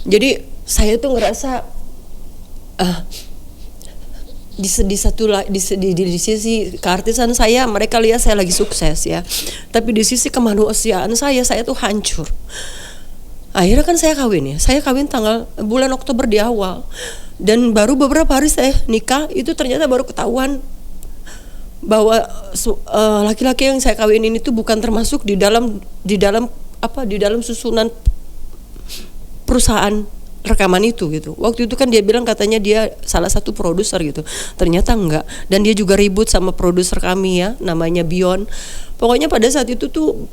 Jadi saya tuh ngerasa di sisi keartisan saya mereka lihat saya lagi sukses ya, tapi di sisi kemanusiaan saya tuh hancur. Akhirnya kan saya kawin tanggal bulan Oktober di awal, dan baru beberapa hari saya nikah itu ternyata baru ketahuan bahwa laki-laki yang saya kawinin itu bukan termasuk di dalam susunan perusahaan rekaman itu gitu. Waktu itu kan dia bilang katanya dia salah satu produser gitu. Ternyata enggak. Dan dia juga ribut sama produser kami ya, namanya Bion. Pokoknya pada saat itu tuh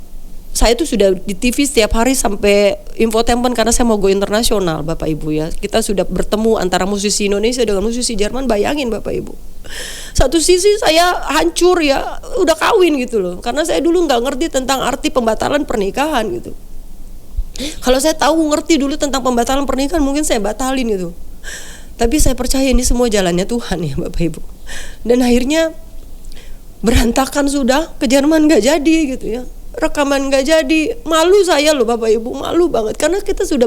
saya tuh sudah di TV setiap hari sampai infotainment karena saya mau go internasional, Bapak Ibu ya. Kita sudah bertemu antara musisi Indonesia dengan musisi Jerman, bayangin Bapak Ibu. Satu sisi saya hancur ya, udah kawin gitu loh. Karena saya dulu nggak ngerti tentang arti pembatalan pernikahan gitu. Kalau saya tahu ngerti dulu tentang pembatalan pernikahan mungkin saya batalin gitu. Tapi saya percaya ini semua jalannya Tuhan ya Bapak Ibu. Dan akhirnya berantakan sudah, ke Jerman nggak jadi gitu ya. Rekaman nggak jadi, malu saya loh Bapak Ibu, malu banget karena kita sudah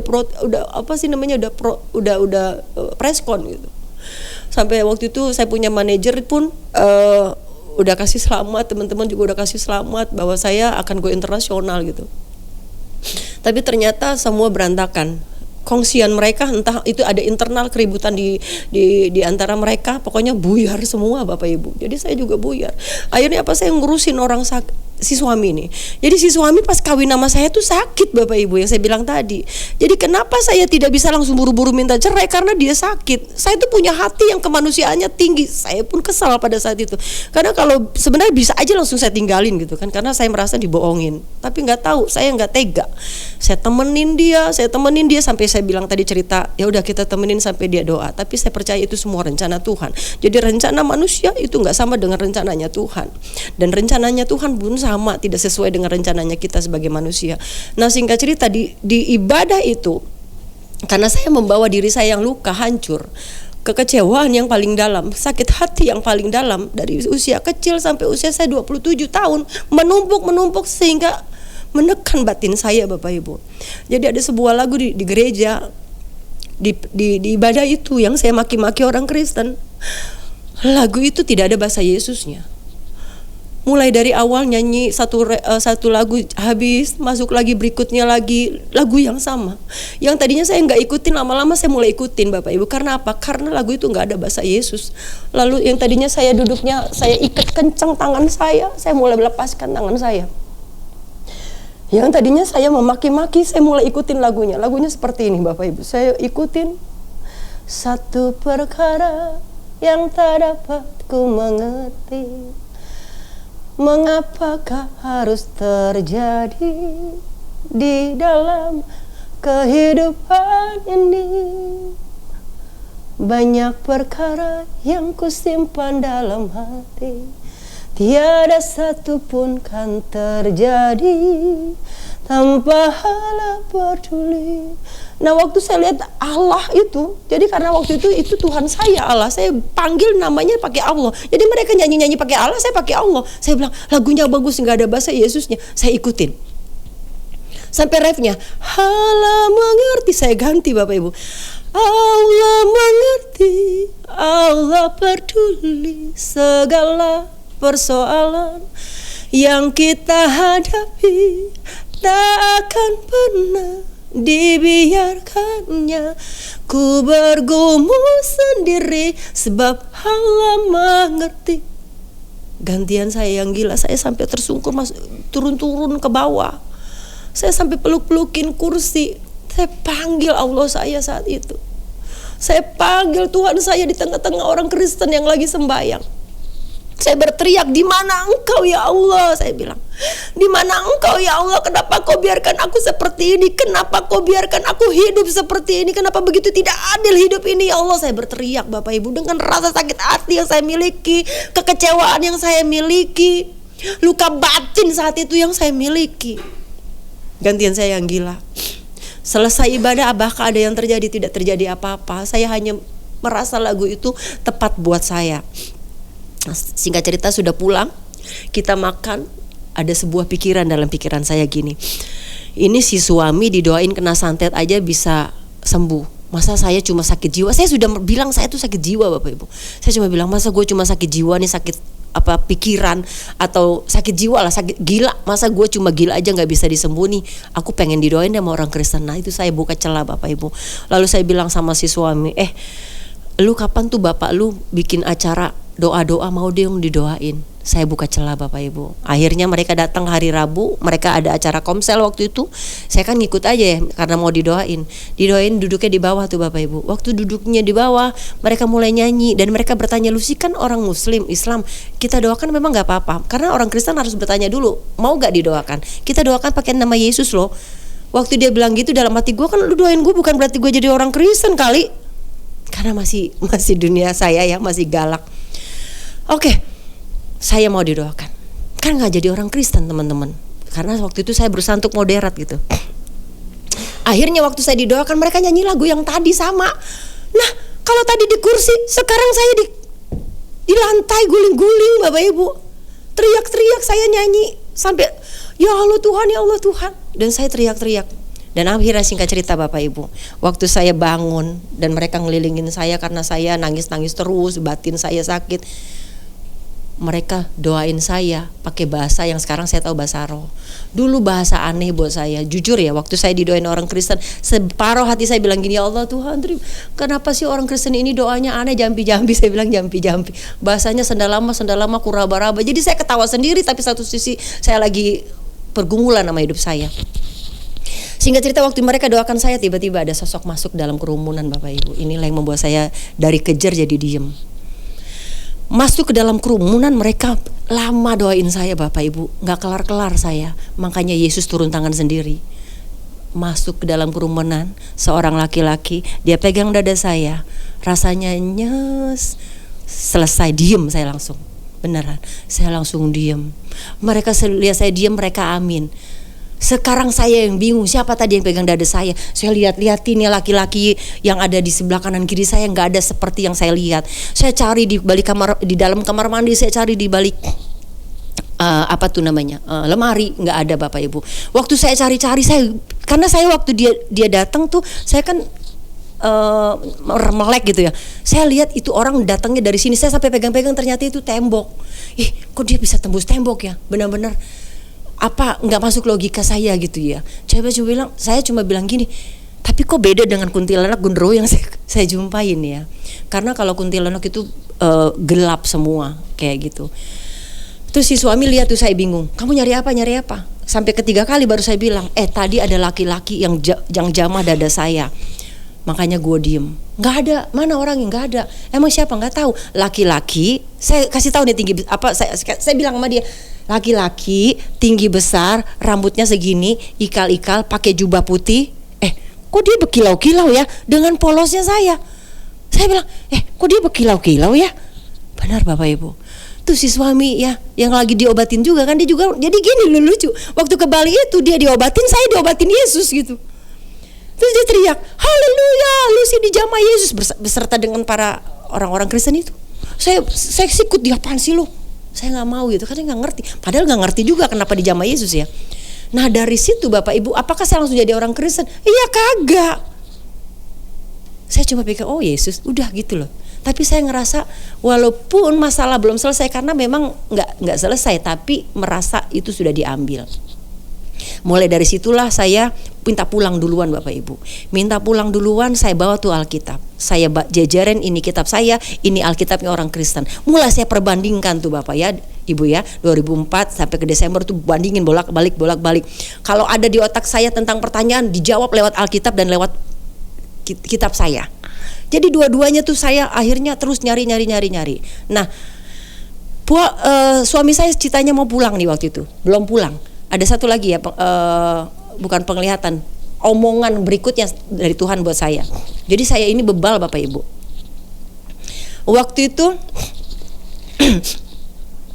preskon gitu. Sampai waktu itu saya punya manajer pun udah kasih selamat, teman-teman juga udah kasih selamat bahwa saya akan go internasional gitu. Tapi ternyata semua berantakan. Kongsian mereka entah itu ada internal keributan di antara mereka, pokoknya buyar semua Bapak Ibu. Jadi saya juga buyar. Akhirnya saya ngurusin si suami ini. Jadi si suami pas kawin sama saya tuh sakit Bapak Ibu yang saya bilang tadi. Jadi kenapa saya tidak bisa langsung buru-buru minta cerai? Karena dia sakit. Saya tuh punya hati yang kemanusiaannya tinggi. Saya pun kesal pada saat itu. Karena kalau sebenarnya bisa aja langsung saya tinggalin gitu kan, karena saya merasa dibohongin. Tapi nggak tahu, saya nggak tega. Saya temenin dia sampai saya bilang tadi cerita, ya udah kita temenin sampai dia doa. Tapi saya percaya itu semua rencana Tuhan. Jadi rencana manusia itu nggak sama dengan rencananya Tuhan. Dan rencananya Tuhan pun sama, tidak sesuai dengan rencananya kita sebagai manusia. Nah singkat cerita di ibadah itu, karena saya membawa diri saya yang luka, hancur, kekecewaan yang paling dalam, sakit hati yang paling dalam dari usia kecil sampai usia saya 27 tahun menumpuk sehingga menekan batin saya Bapak Ibu. Jadi ada sebuah lagu di gereja di ibadah itu yang saya maki-maki orang Kristen. Lagu itu tidak ada bahasa Yesusnya. Mulai dari awal nyanyi satu lagu habis, masuk lagi berikutnya lagi lagu yang sama. Yang tadinya saya nggak ikutin, lama-lama saya mulai ikutin Bapak Ibu. Karena apa? Karena lagu itu nggak ada bahasa Yesus. Lalu yang tadinya saya duduknya saya ikat kencang tangan saya mulai melepaskan tangan saya. Yang tadinya saya memaki-maki, saya mulai ikutin lagunya. Lagunya seperti ini Bapak Ibu. Saya ikutin. Satu perkara yang tak dapat ku mengerti, mengapakah harus terjadi di dalam kehidupan ini. Banyak perkara yang kusimpan dalam hati, tiada satu pun kan terjadi tanpa Allah peduli. Nah waktu saya lihat Allah itu, jadi karena waktu itu Tuhan saya Allah, saya panggil namanya pakai Allah. Jadi mereka nyanyi-nyanyi pakai Allah, saya pakai Allah. Saya bilang lagunya bagus, nggak ada bahasa Yesusnya, saya ikutin. Sampai refnya, Allah mengerti, saya ganti Bapak Ibu. Allah mengerti, Allah peduli segala persoalan yang kita hadapi, tak akan pernah dibiarkannya ku bergumul sendiri sebab Allah mengerti. Gantian saya yang gila, saya sampai tersungkur turun-turun ke bawah. Saya sampai peluk-pelukin kursi. Saya panggil Allah saya saat itu. Saya panggil Tuhan saya di tengah-tengah orang Kristen yang lagi sembahyang. Saya berteriak, di mana engkau ya Allah? Saya bilang, di mana engkau ya Allah? Kenapa kau biarkan aku seperti ini? Kenapa kau biarkan aku hidup seperti ini? Kenapa begitu tidak adil hidup ini ya Allah? Saya berteriak Bapak Ibu dengan rasa sakit hati yang saya miliki, kekecewaan yang saya miliki, luka batin saat itu yang saya miliki. Gantian saya yang gila. Selesai ibadah, bahkan ada yang terjadi, tidak terjadi apa-apa. Saya hanya merasa lagu itu tepat buat saya. Singkat cerita sudah pulang, kita makan, ada sebuah pikiran dalam pikiran saya gini, ini si suami didoain kena santet aja bisa sembuh. Masa saya cuma sakit jiwa? Saya sudah bilang saya tuh sakit jiwa Bapak Ibu. Saya cuma bilang masa gue cuma sakit jiwa nih, sakit apa pikiran atau sakit jiwa lah, sakit gila. Masa gue cuma gila aja nggak bisa disembuh nih? Aku pengen didoain sama orang Kristen. Nah itu saya buka celah Bapak Ibu. Lalu saya bilang sama si suami, lu kapan tuh bapak lu bikin acara doa-doa, mau dong didoain. Saya buka celah Bapak Ibu. Akhirnya mereka datang hari Rabu, mereka ada acara komsel waktu itu. Saya kan ngikut aja ya karena mau didoain. Didoain duduknya di bawah tuh Bapak Ibu. Waktu duduknya di bawah, mereka mulai nyanyi dan mereka bertanya, "Lucy kan orang muslim, Islam, kita doakan memang gak apa-apa." Karena orang Kristen harus bertanya dulu, mau gak didoakan? Kita doakan pakai nama Yesus loh. Waktu dia bilang gitu, dalam hati gue kan, lu doain gue bukan berarti gue jadi orang Kristen kali. Karena masih dunia saya ya, masih galak. Oke, saya mau didoakan. Kan gak jadi orang Kristen teman-teman. Karena waktu itu saya berusaha untuk moderat gitu. Akhirnya waktu saya didoakan, mereka nyanyi lagu yang tadi sama. Nah, kalau tadi di kursi, sekarang saya di lantai guling-guling Bapak Ibu. Teriak-teriak saya nyanyi sampai ya Allah Tuhan, ya Allah Tuhan. Dan saya teriak-teriak. Dan akhirnya singkat cerita Bapak Ibu, waktu saya bangun dan mereka ngelilingin saya karena saya nangis-nangis terus, batin saya sakit, mereka doain saya pakai bahasa yang sekarang saya tahu bahasa roh. Dulu bahasa aneh buat saya, jujur ya, waktu saya didoain orang Kristen, separuh hati saya bilang gini, ya Allah Tuhan, kenapa sih orang Kristen ini doanya aneh, jampi-jampi. Saya bilang jampi-jampi, bahasanya sendal lama kuraba-raba. Jadi saya ketawa sendiri, tapi satu sisi saya lagi pergumulan sama hidup saya. Singkat cerita, waktu mereka doakan saya, tiba-tiba ada sosok masuk dalam kerumunan Bapak Ibu. Inilah yang membuat saya dari kejar jadi diem. Masuk ke dalam kerumunan, mereka lama doain saya Bapak Ibu, gak kelar-kelar saya. Makanya Yesus turun tangan sendiri. Masuk ke dalam kerumunan, seorang laki-laki, dia pegang dada saya. Rasanya nyes. Selesai, diem saya langsung. Beneran, saya langsung diem. Mereka lihat saya diem, mereka amin. Sekarang saya yang bingung, siapa tadi yang pegang dada saya? Saya lihat-lihatin ya laki-laki yang ada di sebelah kanan kiri saya, nggak ada seperti yang saya lihat. Saya cari di balik kamar, di dalam kamar mandi, saya cari di balik lemari, nggak ada Bapak Ibu. Waktu saya cari-cari, karena saya waktu dia datang tuh, saya kan melek gitu ya. Saya lihat itu orang datangnya dari sini, saya sampai pegang-pegang, ternyata itu tembok. Kok dia bisa tembus tembok ya? Benar-benar apa nggak masuk logika saya gitu ya. Saya cuma bilang gini, tapi kok beda dengan kuntilanak gundro yang saya jumpain ya. Karena kalau kuntilanak itu gelap semua kayak gitu. Terus si suami lihat tuh, saya bingung, kamu nyari apa? Sampai ketiga kali baru saya bilang, tadi ada laki-laki yang jamah dada saya. Makanya gue diem. Nggak ada, mana orangnya? Nggak ada. Emang siapa? Nggak tahu. Laki-laki, saya kasih tahu nih tinggi apa, saya bilang sama dia, laki-laki tinggi besar, rambutnya segini, ikal-ikal, pakai jubah putih. Kok dia berkilau-kilau ya dengan polosnya saya? Saya bilang, kok dia berkilau-kilau ya? Benar Bapak Ibu. Tuh si suami ya, yang lagi diobatin juga kan, dia juga jadi gini lucu. Waktu ke Bali itu dia diobatin, saya diobatin Yesus gitu. Terus dia teriak, haleluya, Lucy dijamah Yesus beserta dengan para orang-orang Kristen itu. Saya sikut, dia apaan sih lu? Saya nggak mau gitu, karena nggak ngerti. Padahal nggak ngerti juga kenapa dijamah Yesus ya. Nah dari situ Bapak Ibu, apakah saya langsung jadi orang Kristen? Iya kagak. Saya cuma pikir, oh Yesus, udah gitu loh. Tapi saya ngerasa walaupun masalah belum selesai, karena memang nggak selesai, tapi merasa itu sudah diambil. Mulai dari situlah saya minta pulang duluan Bapak Ibu. Minta pulang duluan, saya bawa tuh Alkitab. Saya jajarin, ini kitab saya, ini Alkitabnya orang Kristen. Mulai saya perbandingkan tuh Bapak ya, Ibu ya, 2004 sampai ke Desember tuh bandingin bolak-balik. Kalau ada di otak saya tentang pertanyaan, dijawab lewat Alkitab dan lewat kitab saya. Jadi dua-duanya tuh saya akhirnya terus nyari. Nah, suami saya ceritanya mau pulang nih waktu itu, belum pulang. Ada satu lagi ya, bukan penglihatan, omongan berikutnya dari Tuhan buat saya. Jadi saya ini bebal Bapak Ibu. Waktu itu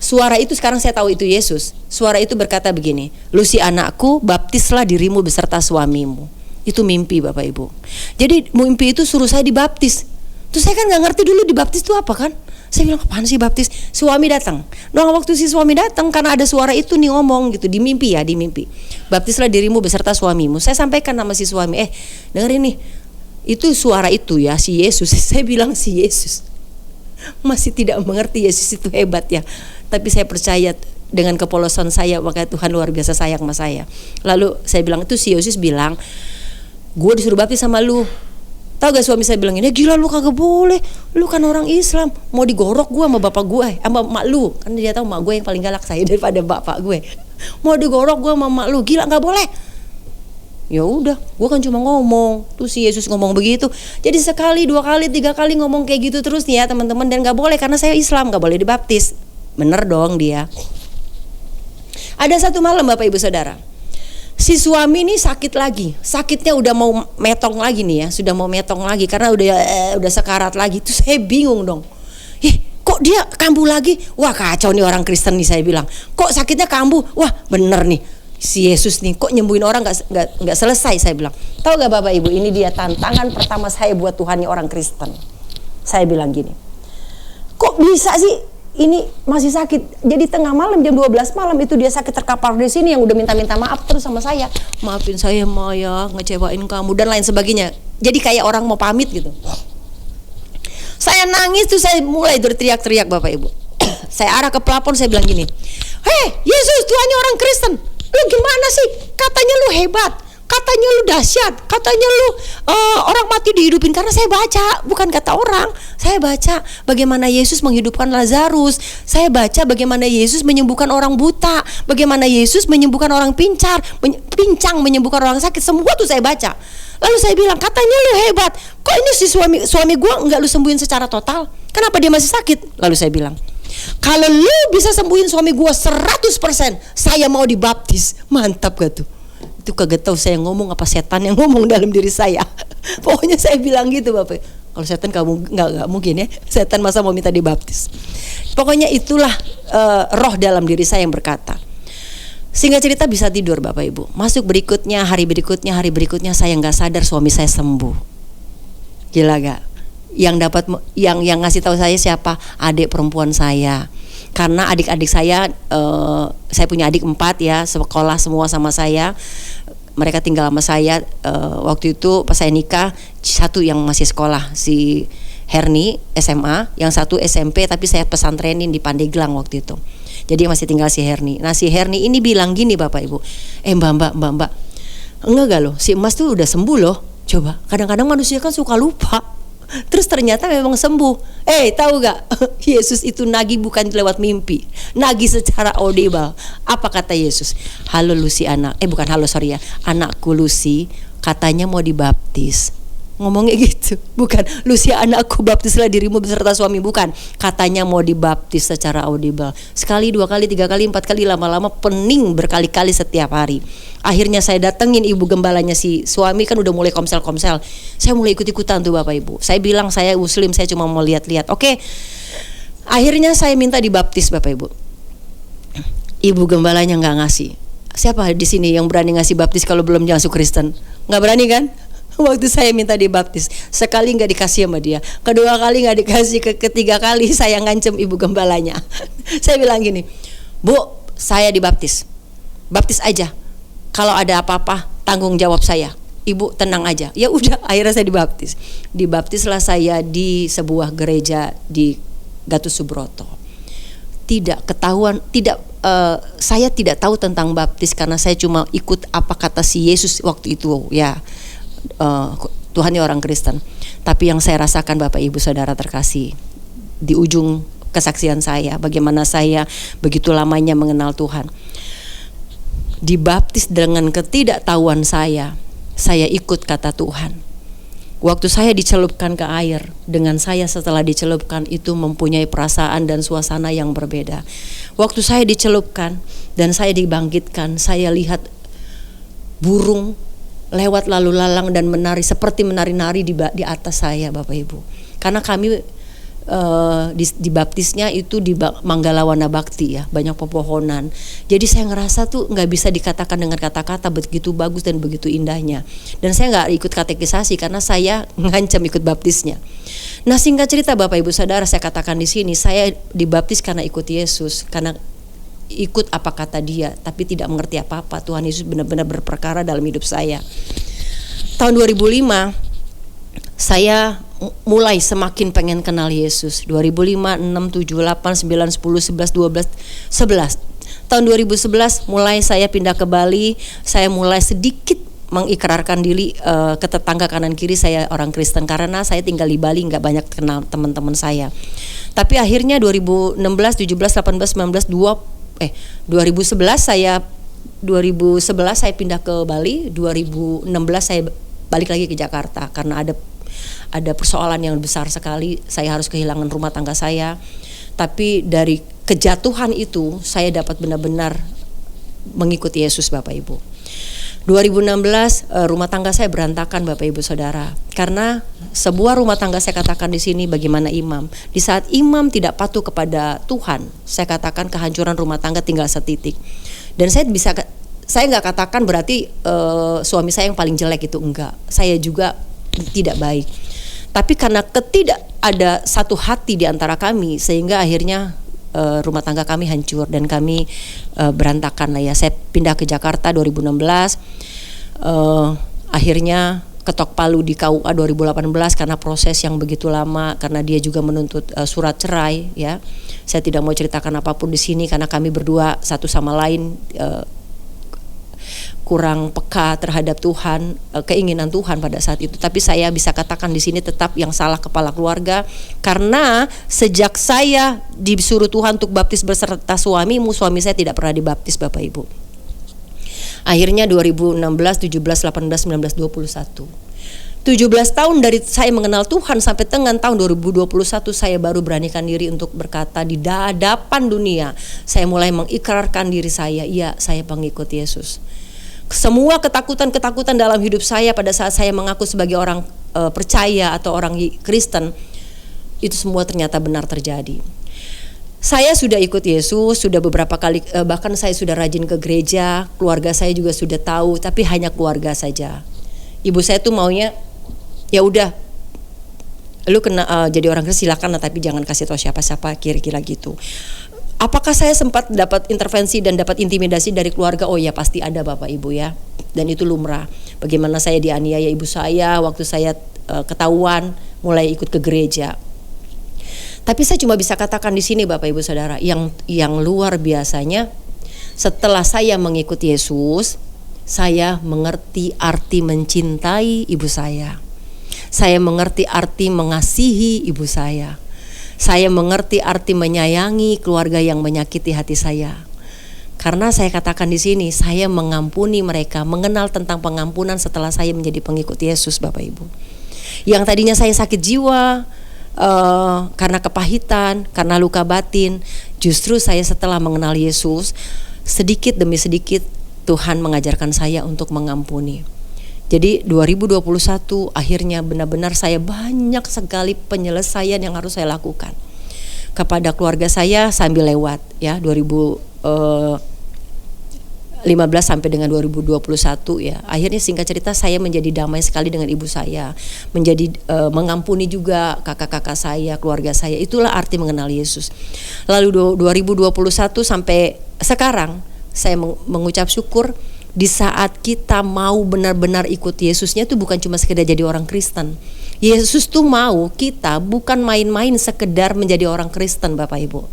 suara itu, sekarang saya tahu itu Yesus. Suara itu berkata begini, Lucy anakku, baptislah dirimu beserta suamimu. Itu mimpi Bapak Ibu. Jadi mimpi itu suruh saya dibaptis. Terus saya kan gak ngerti dulu dibaptis itu apa kan. Saya bilang, apaan sih baptis? Suami datang. Nah waktu si suami datang, karena ada suara itu nih ngomong gitu, di mimpi ya, di mimpi. Baptislah dirimu beserta suamimu. Saya sampaikan sama si suami, dengerin nih, Itu suara itu ya, si Yesus. Saya bilang si Yesus. Masih tidak mengerti Yesus itu hebat ya. Tapi saya percaya dengan kepolosan saya, maka Tuhan luar biasa sayang sama saya. Lalu saya bilang, itu si Yesus bilang, gue disuruh baptis sama lu. Tahu gak suami saya bilang ini, gila lu kagak boleh, lu kan orang Islam, mau digorok gue sama bapak gue, sama mak lu, kan dia tahu mak gue yang paling galak saya daripada bapak gue. Mau digorok gue sama mak lu, gila nggak boleh. Ya udah, gue kan cuma ngomong, tuh si Yesus ngomong begitu. Jadi sekali, 2 kali, 3 kali ngomong kayak gitu terus nih ya teman-teman, dan nggak boleh karena saya Islam, nggak boleh dibaptis. Bener dong dia. Ada satu malam Bapak Ibu Saudara, si suami ini sakit lagi, sakitnya udah mau metong lagi nih ya, sudah mau metong lagi karena udah sekarat lagi. Terus saya bingung dong, kok dia kambuh lagi? Wah kacau nih orang Kristen nih, saya bilang. Kok sakitnya kambuh? Wah bener nih, si Yesus nih kok nyembuhin orang nggak selesai, saya bilang. Tahu gak Bapak Ibu, ini dia tantangan pertama saya buat Tuhan nih orang Kristen. Saya bilang gini, kok bisa sih? Ini masih sakit. Jadi tengah malam jam 12 malam itu dia sakit terkapar di sini, yang udah minta maaf terus sama saya. Maafin saya Maya, ngecewain kamu dan lain sebagainya. Jadi kayak orang mau pamit gitu. Saya nangis tuh, saya mulai berteriak-teriak Bapak Ibu. Saya arah ke plafon, saya bilang gini, "Hei, Yesus, Tuhannya orang Kristen. Lu gimana sih? Katanya lu hebat. Katanya lu dahsyat, katanya lu orang mati dihidupin." Karena saya baca, bukan kata orang. Saya baca bagaimana Yesus menghidupkan Lazarus. Saya baca bagaimana Yesus menyembuhkan orang buta, bagaimana Yesus menyembuhkan orang pincang, menyembuhkan orang sakit. Semua tuh saya baca. Lalu saya bilang, katanya lu hebat. Kok ini si suami gua enggak lu sembuhin secara total? Kenapa dia masih sakit? Lalu saya bilang, kalau lu bisa sembuhin suami gua 100%, saya mau dibaptis. Mantap gak tuh? Itu kagak tahu saya ngomong apa setan yang ngomong dalam diri saya. Pokoknya saya bilang gitu Bapak. Kalau setan kamu nggak mungkin ya. Setan masa mau minta dibaptis. Pokoknya itulah roh dalam diri saya yang berkata. Singkat cerita bisa tidur Bapak Ibu. Masuk berikutnya, hari berikutnya saya nggak sadar suami saya sembuh. Gila gak? Yang ngasih tahu saya siapa? Adik perempuan saya. Karena adik-adik saya punya adik 4 ya, sekolah semua sama saya. Mereka tinggal sama saya waktu itu pas saya nikah. Satu yang masih sekolah, si Herni SMA, yang satu SMP tapi saya pesantrenin di Pandeglang waktu itu. Jadi masih tinggal si Herni. Nah si Herni ini bilang gini Bapak Ibu, mbak, enggak gak loh, si Emas tuh udah sembuh loh. Coba, kadang-kadang manusia kan suka lupa. Terus ternyata memang sembuh. Tahu gak? Yesus itu nagih bukan lewat mimpi, nagih secara audible. Apa kata Yesus? Halo Lucy anakku Lucy, katanya mau dibaptis. Ngomongnya gitu, bukan Lucy anakku baptislah dirimu beserta suami, bukan. Katanya mau dibaptis secara audible. Sekali, 2 kali, 3 kali, 4 kali, lama-lama pening berkali-kali setiap hari. Akhirnya saya datengin ibu gembalanya si suami, kan udah mulai komsel. Saya mulai ikut-ikutan tuh Bapak Ibu. Saya bilang saya muslim, saya cuma mau lihat-lihat. Oke. Akhirnya saya minta dibaptis Bapak Ibu. Ibu gembalanya nggak ngasih. Siapa di sini yang berani ngasih baptis kalau belum masuk Kristen? Nggak berani kan? Waktu saya minta dibaptis, sekali nggak dikasih sama dia, kedua kali nggak dikasih, ketiga kali saya ngancem ibu gembalanya. Saya bilang gini, Bu, saya dibaptis, baptis aja. Kalau ada apa-apa tanggung jawab saya. Ibu tenang aja. Ya udah, akhirnya saya dibaptis. Dibaptislah saya di sebuah gereja di Gatus Subroto. Saya tidak tahu tentang baptis karena saya cuma ikut apa kata si Yesus waktu itu ya. Tuhannya orang Kristen. Tapi yang saya rasakan Bapak Ibu Saudara terkasih, di ujung kesaksian saya, bagaimana saya begitu lamanya mengenal Tuhan, dibaptis dengan ketidaktahuan saya ikut kata Tuhan. Waktu saya dicelupkan ke air, dengan saya setelah dicelupkan itu mempunyai perasaan dan suasana yang berbeda. Waktu saya dicelupkan dan saya dibangkitkan, saya lihat burung lewat lalu lalang dan menari seperti menari-nari di atas saya Bapak Ibu. Karena kami dibaptisnya itu di Manggalawana Bakti ya, banyak pepohonan. Jadi saya ngerasa tuh nggak bisa dikatakan dengan kata-kata, begitu bagus dan begitu indahnya. Dan saya nggak ikut katekisasi karena saya ngancam ikut baptisnya. Nah singkat cerita Bapak Ibu Saudara, saya katakan di sini saya dibaptis karena ikut Yesus, karena ikut apa kata dia, tapi tidak mengerti apa-apa. Tuhan Yesus benar-benar berperkara dalam hidup saya. Tahun 2005 saya mulai semakin pengen kenal Yesus. 2005, 6, 7, 8, 9, 10, 11, 12, 11. Tahun 2011 mulai saya pindah ke Bali, saya mulai sedikit mengikrarkan diri ke tetangga kanan kiri saya orang Kristen, karena saya tinggal di Bali, nggak banyak kenal teman-teman saya. Tapi akhirnya 2016, 17, 18, 19, 2011 saya pindah ke Bali, 2016 saya balik lagi ke Jakarta karena ada persoalan yang besar sekali. Saya harus kehilangan rumah tangga saya. Tapi dari kejatuhan itu saya dapat benar-benar mengikuti Yesus, Bapak Ibu. 2016 rumah tangga saya berantakan, Bapak Ibu Saudara. Karena sebuah rumah tangga, saya katakan di sini bagaimana imam. Di saat imam tidak patuh kepada Tuhan, saya katakan kehancuran rumah tangga tinggal setitik. Dan saya nggak katakan berarti suami saya yang paling jelek, itu enggak. Saya juga tidak baik. Tapi karena ada satu hati di antara kami, sehingga akhirnya rumah tangga kami hancur dan kami berantakan lah ya. Saya pindah ke Jakarta 2016, akhirnya ketok palu di KUA 2018 karena proses yang begitu lama, karena dia juga menuntut surat cerai ya. Saya tidak mau ceritakan apapun di sini karena kami berdua satu sama lain kurang peka terhadap Tuhan, keinginan Tuhan pada saat itu. Tapi saya bisa katakan di sini tetap yang salah kepala keluarga, karena sejak saya disuruh Tuhan untuk baptis beserta suamimu, suami saya tidak pernah dibaptis, Bapak Ibu. Akhirnya 2016, 17, 18, 19, 21. 17 tahun dari saya mengenal Tuhan sampai dengan tahun 2021 saya baru beranikan diri untuk berkata di hadapan dunia. Saya mulai mengikrarkan diri saya, iya saya pengikut Yesus. Semua ketakutan dalam hidup saya pada saat saya mengaku sebagai orang percaya atau orang Kristen, itu semua ternyata benar terjadi. Saya sudah ikut Yesus, sudah beberapa kali, bahkan saya sudah rajin ke gereja, keluarga saya juga sudah tahu, tapi hanya keluarga saja. Ibu saya tuh maunya, ya udah, lu kena jadi orang Kristen silakan, tapi jangan kasih tahu siapa-siapa, kira-kira gitu. Apakah saya sempat dapat intervensi dan dapat intimidasi dari keluarga? Oh ya, pasti ada, Bapak Ibu ya. Dan itu lumrah. Bagaimana saya dianiaya ibu saya waktu saya ketahuan mulai ikut ke gereja. Tapi saya cuma bisa katakan di sini, Bapak Ibu Saudara, yang luar biasanya, setelah saya mengikuti Yesus, saya mengerti arti mencintai ibu saya. Saya mengerti arti mengasihi ibu saya. Saya mengerti arti menyayangi keluarga yang menyakiti hati saya. Karena saya katakan di sini, saya mengampuni mereka, mengenal tentang pengampunan setelah saya menjadi pengikut Yesus, Bapak Ibu. Yang tadinya saya sakit jiwa karena kepahitan, karena luka batin, justru saya setelah mengenal Yesus, sedikit demi sedikit Tuhan mengajarkan saya untuk mengampuni. Jadi 2021 akhirnya benar-benar saya banyak sekali penyelesaian yang harus saya lakukan kepada keluarga saya sambil lewat ya, 2015 sampai dengan 2021 ya. Akhirnya singkat cerita saya menjadi damai sekali dengan ibu saya, menjadi mengampuni juga kakak-kakak saya, keluarga saya. Itulah arti mengenal Yesus. Lalu 2021 sampai sekarang saya mengucap syukur. Di saat kita mau benar-benar ikut Yesusnya itu bukan cuma sekedar jadi orang Kristen. Yesus tuh mau kita bukan main-main sekedar menjadi orang Kristen, Bapak Ibu.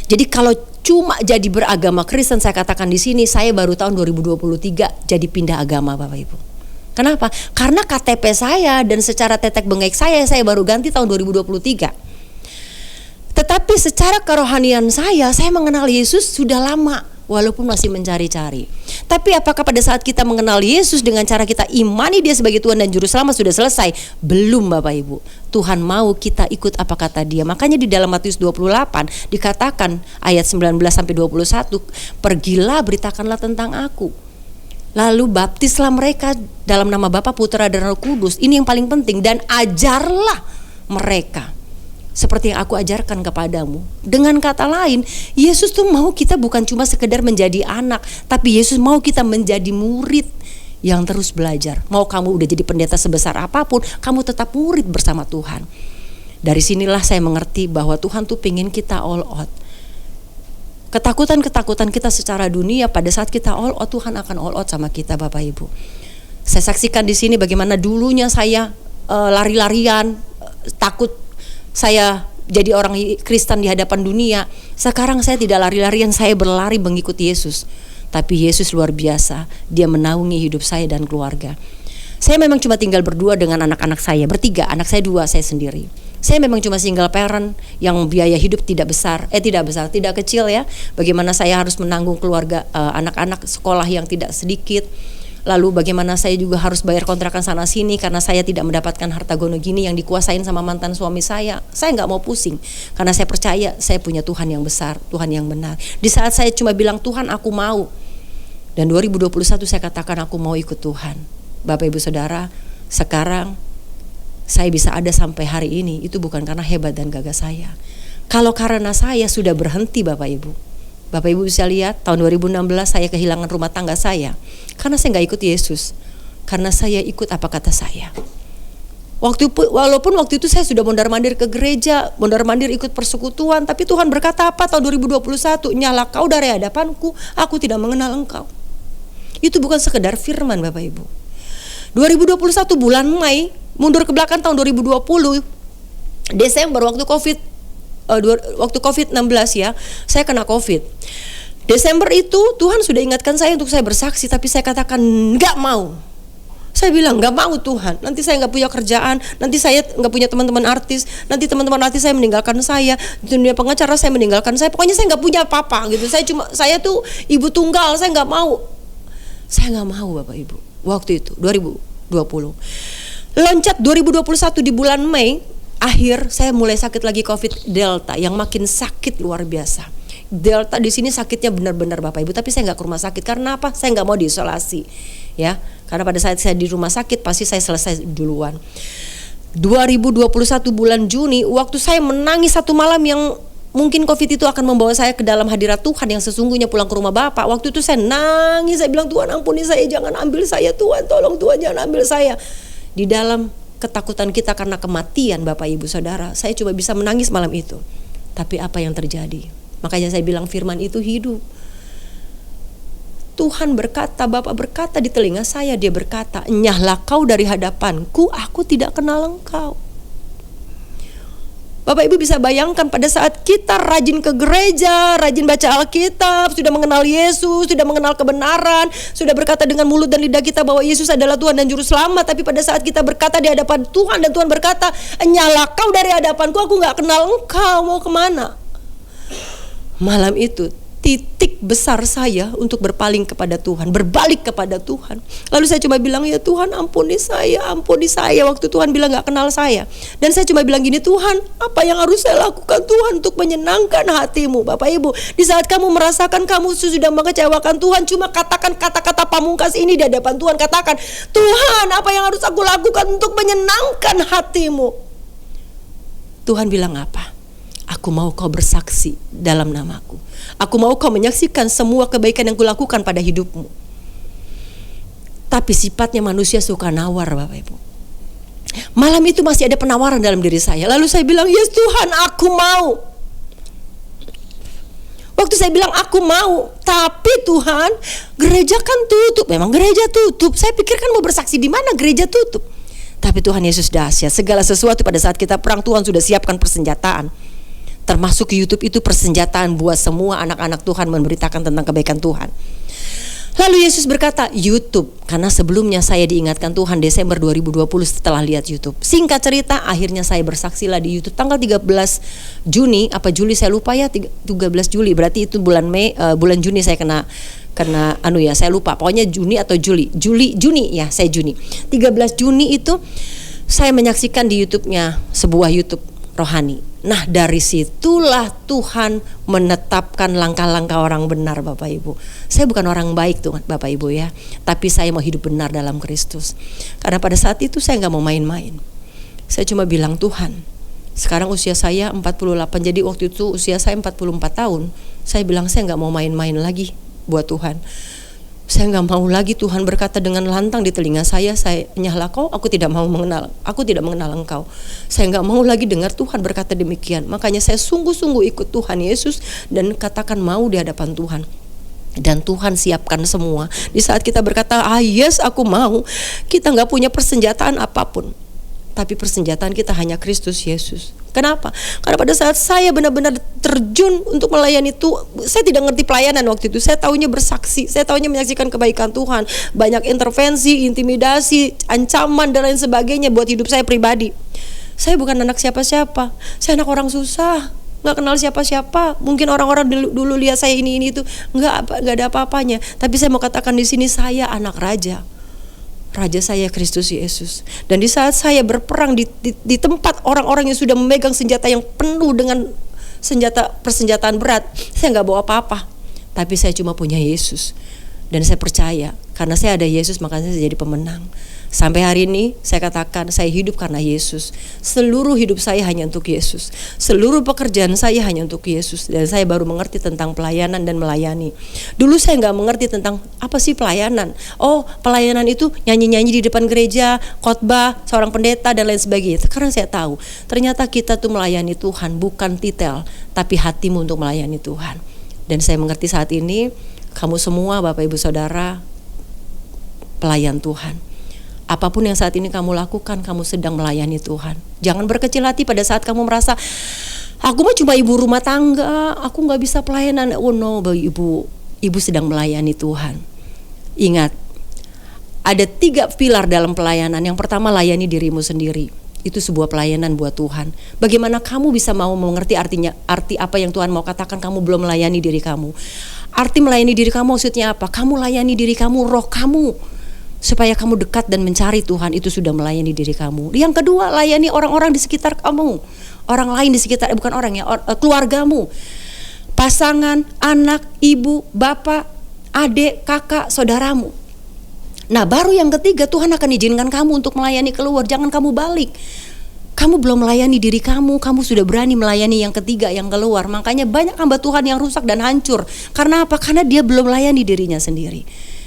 Jadi kalau cuma jadi beragama Kristen, saya katakan di sini, saya baru tahun 2023 jadi pindah agama, Bapak Ibu. Kenapa? Karena KTP saya dan secara tetek bengek saya baru ganti tahun 2023. Tetapi secara kerohanian saya mengenal Yesus sudah lama. Walaupun masih mencari-cari. Tapi apakah pada saat kita mengenal Yesus dengan cara kita imani dia sebagai Tuhan dan Juru Selamat sudah selesai? Belum, Bapak Ibu. Tuhan mau kita ikut apa kata dia. Makanya di dalam Matius 28 dikatakan ayat 19 sampai 21, pergilah beritakanlah tentang aku. Lalu baptislah mereka dalam nama Bapa, Putra dan Roh Kudus. Ini yang paling penting. Dan ajarlah mereka seperti yang aku ajarkan kepadamu. Dengan kata lain, Yesus tuh mau kita bukan cuma sekedar menjadi anak, tapi Yesus mau kita menjadi murid yang terus belajar. Mau kamu udah jadi pendeta sebesar apapun, kamu tetap murid bersama Tuhan. Dari sinilah saya mengerti bahwa Tuhan tuh pengen kita all out. Ketakutan-ketakutan kita secara dunia, pada saat kita all out, Tuhan akan all out sama kita, Bapak Ibu. Saya saksikan di sini bagaimana dulunya saya lari-larian, takut saya jadi orang Kristen di hadapan dunia. Sekarang saya tidak lari-larian, saya berlari mengikuti Yesus. Tapi Yesus luar biasa, Dia menaungi hidup saya dan keluarga. Saya memang cuma tinggal berdua dengan anak-anak saya, bertiga, anak saya 2, saya sendiri. Saya memang cuma single parent yang biaya hidup tidak kecil ya. Bagaimana saya harus menanggung keluarga, anak-anak sekolah yang tidak sedikit. Lalu bagaimana saya juga harus bayar kontrakan sana sini karena saya tidak mendapatkan harta gono gini yang dikuasain sama mantan suami saya. Saya nggak mau pusing karena saya percaya saya punya Tuhan yang besar, Tuhan yang benar. Di saat saya cuma bilang Tuhan aku mau, dan 2021 saya katakan aku mau ikut Tuhan. Bapak Ibu Saudara, sekarang saya bisa ada sampai hari ini itu bukan karena hebat dan gagah saya. Kalau karena saya sudah berhenti Bapak Ibu. Bapak Ibu bisa lihat tahun 2016 saya kehilangan rumah tangga saya karena saya nggak ikut Yesus, karena saya ikut apa kata saya. Walaupun waktu itu saya sudah mondar-mandir ke gereja, mondar-mandir ikut persekutuan, tapi Tuhan berkata apa tahun 2021? Nyala kau dari hadapanku, aku tidak mengenal engkau. Itu bukan sekedar firman Bapak Ibu. 2021 bulan Mei, mundur ke belakang tahun 2020 Desember waktu COVID-19 ya, saya kena COVID. Desember itu Tuhan sudah ingatkan saya untuk saya bersaksi, tapi saya katakan nggak mau. Saya bilang nggak mau Tuhan, nanti saya nggak punya kerjaan, nanti saya nggak punya teman-teman artis, nanti teman-teman artis saya meninggalkan saya, dunia pengacara saya meninggalkan saya, pokoknya saya nggak punya apa-apa gitu. Saya tuh ibu tunggal, saya nggak mau Bapak Ibu. Waktu itu 2020 loncat 2021 di bulan Mei akhir saya mulai sakit lagi COVID Delta yang makin sakit luar biasa. Delta di sini sakitnya benar-benar Bapak Ibu, tapi saya nggak ke rumah sakit karena apa? Saya nggak mau diisolasi ya, karena pada saat saya di rumah sakit pasti saya selesai duluan. 2021 bulan Juni waktu saya menangis satu malam yang mungkin COVID itu akan membawa saya ke dalam hadirat Tuhan yang sesungguhnya pulang ke rumah Bapak. Waktu itu saya nangis, saya bilang Tuhan ampuni saya, jangan ambil saya Tuhan, tolong Tuhan jangan ambil saya. Di dalam ketakutan kita karena kematian Bapak Ibu Saudara, saya cuma bisa menangis malam itu. Tapi apa yang terjadi? Makanya saya bilang firman itu hidup. Tuhan berkata, Bapak berkata di telinga saya, Dia berkata, enyahlah kau dari hadapanku, aku tidak kenal engkau. Bapak Ibu bisa bayangkan pada saat kita rajin ke gereja, rajin baca Alkitab, sudah mengenal Yesus, sudah mengenal kebenaran, sudah berkata dengan mulut dan lidah kita bahwa Yesus adalah Tuhan dan Juru Selamat. Tapi pada saat kita berkata di hadapan Tuhan dan Tuhan berkata, enyahlah kau dari hadapanku, aku gak kenal engkau, mau kemana? Malam itu titik besar saya untuk berpaling kepada Tuhan, berbalik kepada Tuhan. Lalu saya cuma bilang, ya Tuhan ampuni saya. Waktu Tuhan bilang gak kenal saya. Dan saya cuma bilang gini, Tuhan apa yang harus saya lakukan Tuhan untuk menyenangkan hatimu? Bapak Ibu, di saat kamu merasakan kamu sudah mengecewakan Tuhan, cuma katakan kata-kata pamungkas ini di hadapan Tuhan. Katakan, Tuhan apa yang harus aku lakukan untuk menyenangkan hatimu? Tuhan bilang apa? Aku mau kau bersaksi dalam namaku. Aku mau kau menyaksikan semua kebaikan yang kulakukan pada hidupmu. Tapi sifatnya manusia suka nawar Bapak Ibu. Malam itu masih ada penawaran dalam diri saya. Lalu saya bilang, yes Tuhan aku mau. Waktu saya bilang aku mau, tapi Tuhan gereja kan tutup. Memang gereja tutup. Saya pikir kan mau bersaksi di mana, gereja tutup. Tapi Tuhan Yesus dahsyat. Segala sesuatu pada saat kita perang Tuhan sudah siapkan persenjataan. Termasuk YouTube itu persenjataan buat semua anak-anak Tuhan memberitakan tentang kebaikan Tuhan. Lalu Yesus berkata, YouTube, karena sebelumnya saya diingatkan Tuhan Desember 2020 setelah lihat YouTube. Singkat cerita, akhirnya saya bersaksilah di YouTube tanggal 13 Juni, apa Juli saya lupa ya, 13 Juli, berarti itu bulan bulan Juni saya kena saya lupa, pokoknya Juni atau Juni ya, saya Juni. 13 Juni itu saya menyaksikan di YouTube-nya sebuah YouTube rohani. Nah dari situlah Tuhan menetapkan langkah-langkah orang benar Bapak Ibu. Saya bukan orang baik tuh Bapak Ibu ya, tapi saya mau hidup benar dalam Kristus. Karena pada saat itu saya gak mau main-main. Saya cuma bilang Tuhan, sekarang usia saya 48, jadi waktu itu usia saya 44 tahun. Saya bilang saya gak mau main-main lagi buat Tuhan. Saya nggak mau lagi Tuhan berkata dengan lantang di telinga saya nyahlah kau, aku tidak mengenal engkau. Saya nggak mau lagi dengar Tuhan berkata demikian. Makanya saya sungguh-sungguh ikut Tuhan Yesus dan katakan mau di hadapan Tuhan. Dan Tuhan siapkan semua. Di saat kita berkata yes aku mau, kita nggak punya persenjataan apapun. tapi persenjataan kita hanya Kristus Yesus. Kenapa? Karena pada saat saya benar-benar terjun untuk melayani itu, saya tidak ngerti pelayanan waktu itu. Saya taunya bersaksi, saya taunya menyaksikan kebaikan Tuhan. Banyak intervensi, intimidasi, ancaman dan lain sebagainya buat hidup saya pribadi. Saya bukan anak siapa-siapa, saya anak orang susah, nggak kenal siapa-siapa. Mungkin orang-orang dulu lihat saya ini itu, nggak ada apa-apanya. Tapi saya mau katakan di sini, saya anak raja. Raja saya Kristus Yesus. Dan di saat saya berperang di tempat orang-orang yang sudah memegang senjata yang penuh dengan persenjataan berat, saya nggak bawa apa-apa, tapi saya cuma punya Yesus. Dan saya percaya, karena saya ada Yesus, makanya saya jadi pemenang. Sampai hari ini saya katakan, saya hidup karena Yesus. Seluruh hidup saya hanya untuk Yesus. Seluruh pekerjaan saya hanya untuk Yesus. Dan saya baru mengerti tentang pelayanan dan melayani. Dulu saya nggak mengerti tentang apa sih pelayanan. Oh, pelayanan itu nyanyi-nyanyi di depan gereja, khotbah, seorang pendeta dan lain sebagainya. Sekarang saya tahu, ternyata kita tuh melayani Tuhan bukan titel, tapi hatimu untuk melayani Tuhan. Dan saya mengerti saat ini, kamu semua Bapak Ibu Saudara pelayan Tuhan. Apapun yang saat ini kamu lakukan, kamu sedang melayani Tuhan. Jangan berkecil hati pada saat kamu merasa, aku mah cuma ibu rumah tangga, aku gak bisa pelayanan. Oh no, ibu sedang melayani Tuhan. Ingat, ada 3 pilar dalam pelayanan. Yang pertama, layani dirimu sendiri. Itu sebuah pelayanan buat Tuhan. Bagaimana kamu bisa mau mengerti arti apa yang Tuhan mau katakan, kamu belum melayani diri kamu. Arti melayani diri kamu maksudnya apa? Kamu layani diri kamu, roh kamu, supaya kamu dekat dan mencari Tuhan. Itu sudah melayani diri kamu. Yang kedua, layani orang-orang di sekitar kamu. Orang lain di sekitar, bukan orang ya, keluargamu. Pasangan, anak, ibu, bapak, adik, kakak, saudaramu. Nah, baru yang ketiga, Tuhan akan izinkan kamu untuk melayani keluar. Jangan kamu balik. Kamu belum melayani diri kamu, kamu sudah berani melayani yang ketiga, yang keluar. Makanya banyak hamba Tuhan yang rusak dan hancur. Karena apa? Karena dia belum melayani dirinya sendiri.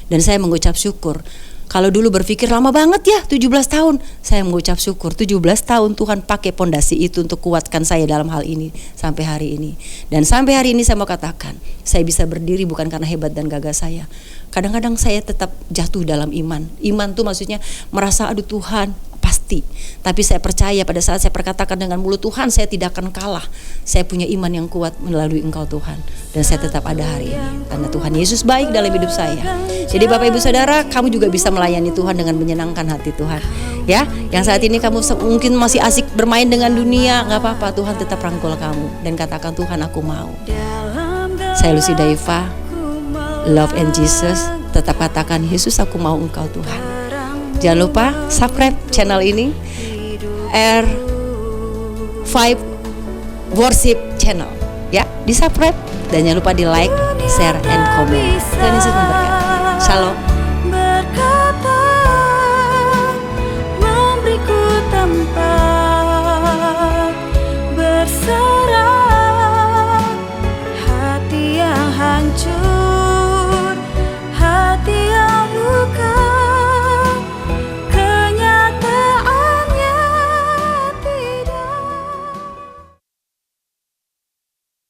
Dan saya mengucap syukur. Kalau dulu berpikir lama banget ya 17 tahun, saya mengucap syukur 17 tahun Tuhan pakai pondasi itu untuk kuatkan saya dalam hal ini sampai hari ini. Dan sampai hari ini saya mau katakan, saya bisa berdiri bukan karena hebat dan gagah saya. Kadang-kadang saya tetap jatuh dalam iman. Iman tuh maksudnya merasa aduh Tuhan, pasti. Tapi saya percaya pada saat saya perkatakan dengan mulut, Tuhan saya tidak akan kalah. Saya punya iman yang kuat melalui Engkau Tuhan. Dan saya tetap ada hari ini karena Tuhan Yesus baik dalam hidup saya. Jadi Bapak Ibu Saudara, kamu juga bisa melayani Tuhan dengan menyenangkan hati Tuhan. Ya, yang saat ini kamu mungkin masih asik bermain dengan dunia, gak apa-apa, Tuhan tetap rangkul kamu. Dan katakan, Tuhan aku mau. Saya Lucy Daiva, Love and Jesus. Tetap katakan, Yesus aku mau Engkau Tuhan. Jangan lupa subscribe channel ini, R5 Worship Channel. Ya, di subscribe dan jangan lupa di like, share, and comment. Tuhan Yesus memberkati. Shalom.